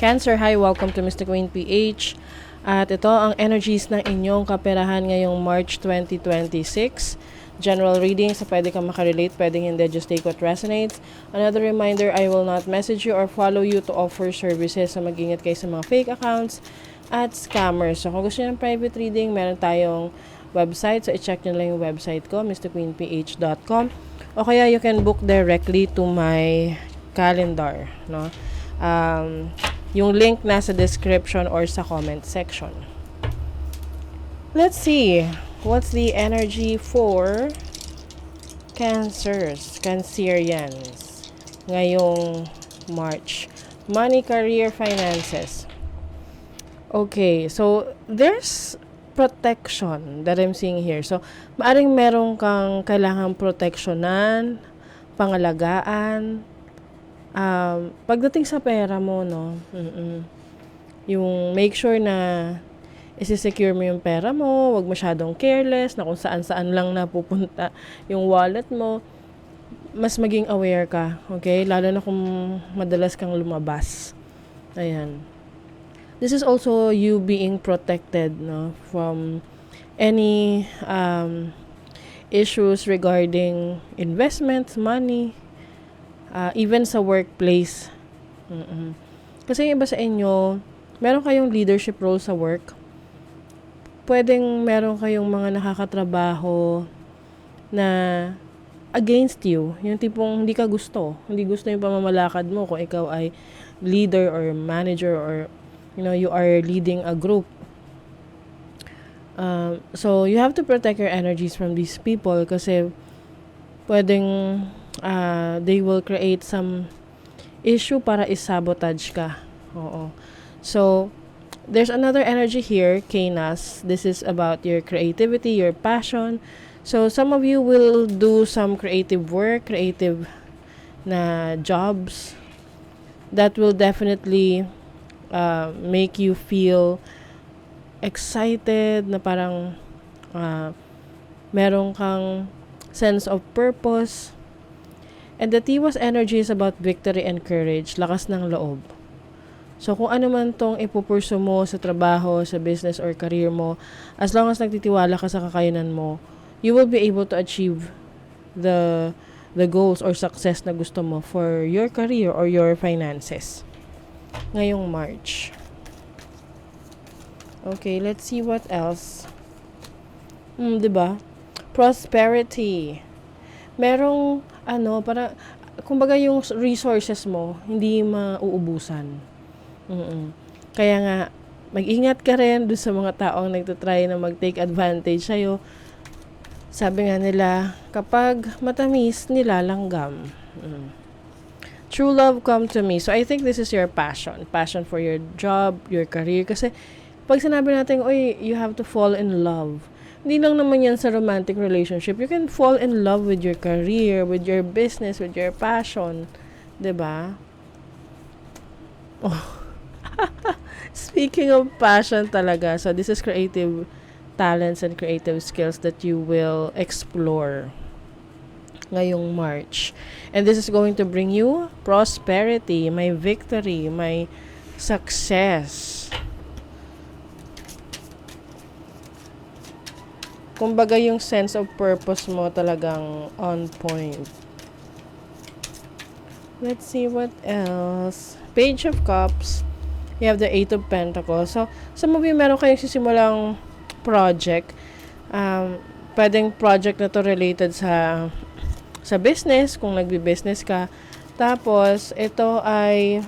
Cancer, hi, welcome to Mr. Queen PH. At ito ang energies ng inyong kaperahan ngayong March 2026. General reading, so pwede kang makarelate, pwedeng hindi, just take what resonates. Another reminder, I will not message you or follow you to offer services, so mag-ingat kayo sa mga fake accounts at scammers. So kung gusto nyo ng private reading, meron tayong website, so i-check nyo lang yung website ko, mrqueenph.com, o kaya you can book directly to my calendar, no? Yung link nasa description or sa comment section. Let's see. What's the energy for Cancers, Cancerians, ngayong March? Money, career, finances. Okay, so there's protection that I'm seeing here. So, maaring meron kang kailangang proteksyonan, pangalagaan, pagdating sa pera mo, no? Yung make sure na isi-secure mo yung pera mo, wag masyadong careless na kung saan-saan lang napupunta yung wallet mo. Mas maging aware ka, okay? Lalo na kung madalas kang lumabas. Ayan. This is also you being protected, no, from any issues regarding investments, money, even sa workplace. Kasi yung iba sa inyo, meron kayong leadership role sa work. Pwedeng meron kayong mga nakakatrabaho na against you. Yung tipong hindi ka gusto. Hindi gusto yung pamamalakad mo kung ikaw ay leader or manager or you are leading a group. So you have to protect your energies from these people kasi pwedeng they will create some issue para isabotage ka. Oo. So, there's another energy here, Canas. This is about your creativity, your passion. So, some of you will do some creative work, creative na jobs that will definitely make you feel excited, na parang meron kang sense of purpose. And the Tiwas energy is about victory and courage, lakas ng loob. So, kung ano man tong ipupurso mo sa trabaho, sa business or career mo, as long as nagtitiwala ka sa kakayanan mo, you will be able to achieve the goals or success na gusto mo for your career or your finances. Ngayong March. Okay, let's see what else. Diba? Prosperity. Merong para kumbaga yung resources mo hindi mauubusan. Kaya nga mag-ingat ka rin doon sa mga taong nagtatry na mag-take advantage sa'yo. Sabi nga nila, kapag matamis, nilalanggam. True love come to me. So I think this is your passion. Passion for your job, your career. Kasi pag sinabi natin, oy, you have to fall in love. Hindi lang naman yan sa romantic relationship. You can fall in love with your career, with your business, with your passion. 'Di ba? Oh. Speaking of passion talaga, so this is creative talents and creative skills that you will explore ngayong March. And this is going to bring you prosperity, may victory, may success. Kumbaga yung sense of purpose mo talagang on point. Let's see what else. Page of Cups. You have the Eight of Pentacles. So, some of you meron kayong sisimulang project. Pwedeng project na to related sa business, kung nagbi-business ka. Tapos, ito ay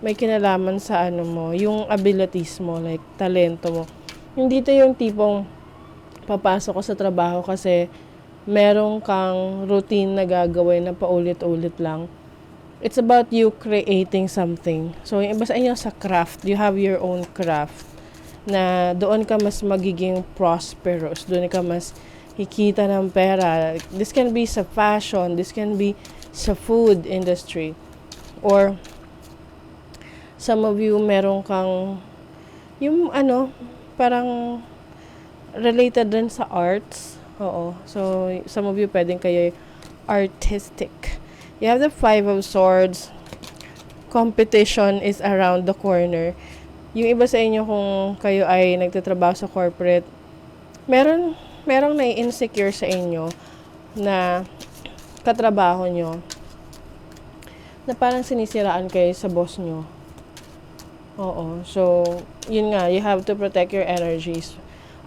may kinalaman sa yung abilities mo, like talento mo. Hindi to yung tipong papasok ko sa trabaho kasi merong kang routine na gagawin na paulit-ulit lang. It's about you creating something. So, yung iba sa inyo sa craft, you have your own craft na doon ka mas magiging prosperous, doon ka mas kikita ng pera. This can be sa fashion, this can be sa food industry. Or, some of you meron kang, yung parang related din sa arts. Oo. So, some of you pwedeng kayo artistic. You have the Five of Swords. competition is around the corner. Yung iba sa inyo kung kayo ay nagtatrabaho sa corporate, merong nai-insecure sa inyo na katrabaho nyo na parang sinisiraan kayo sa boss nyo. Oo. So, yun nga, you have to protect your energies.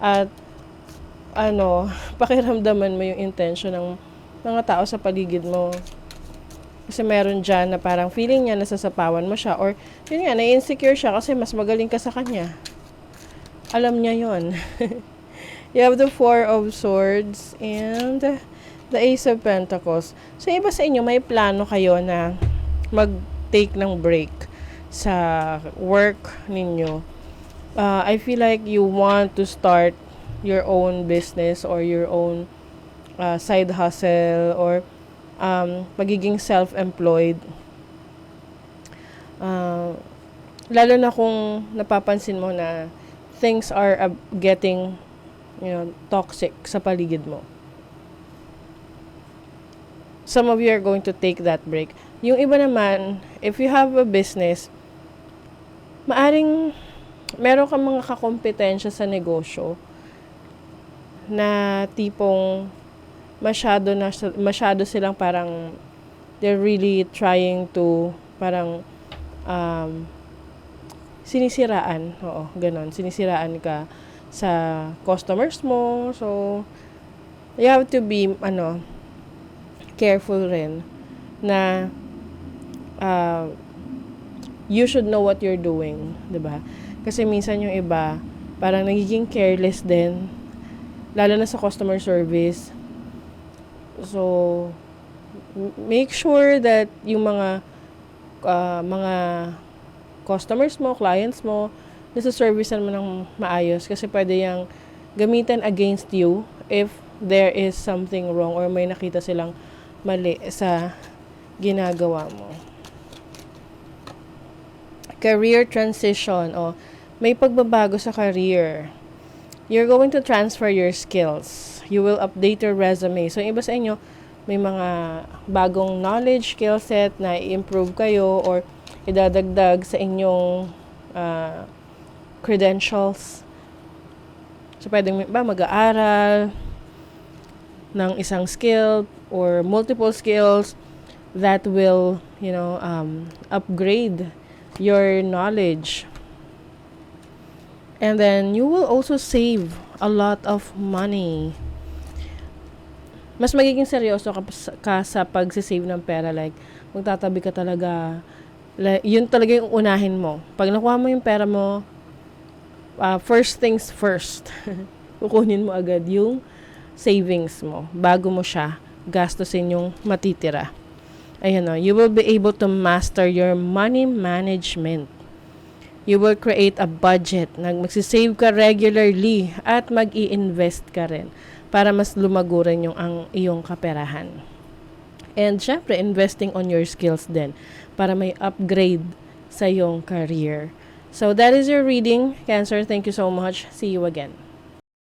At, pakiramdaman mo yung intention ng mga tao sa paligid mo. Kasi meron dyan na parang feeling niya nasasapawan mo siya. Or, yun nga, na-insecure siya kasi mas magaling ka sa kanya. Alam niya yun. You have the Four of Swords and the Ace of Pentacles. So, iba sa inyo, may plano kayo na mag-take ng break sa work ninyo. I feel like you want to start your own business or your own side hustle or pagiging self-employed. Lalo na kung napapansin mo na things are getting toxic sa paligid mo. Some of you are going to take that break. Yung iba naman, if you have a business, maaring meron kang mga kakompetensya sa negosyo na tipong masyado silang parang they're really trying to parang sinisiraan. Oo, ganon. Sinisiraan ka sa customers mo. So, you have to be, careful rin na you should know what you're doing, 'di ba? Kasi minsan yung iba, parang nagiging careless din, lalo na sa customer service. So, make sure that yung mga customers mo, clients mo, nasa-servicean mo ng maayos kasi pwede yang gamitin against you if there is something wrong or may nakita silang mali sa ginagawa mo. Career transition. May pagbabago sa career. You're going to transfer your skills. You will update your resume. So, iba sa inyo, may mga bagong knowledge, skill set na i-improve kayo or idadagdag sa inyong credentials. So, pwedeng mag-aaral ng isang skill or multiple skills that will, upgrade your knowledge. And then, you will also save a lot of money. Mas magiging seryoso ka sa pagsisave ng pera. Like, magtatabi ka talaga. Yun talaga yung unahin mo. Pag nakuha mo yung pera mo, first things first. Kukunin mo agad yung savings mo bago mo siya gastusin yung matitira. Ayan, you will be able to master your money management. You will create a budget. Magsisave ka regularly at mag-i-invest ka rin para mas lumago rin ang iyong kaperahan. And syempre, investing on your skills din para may upgrade sa iyong career. So that is your reading, Cancer. Thank you so much. See you again.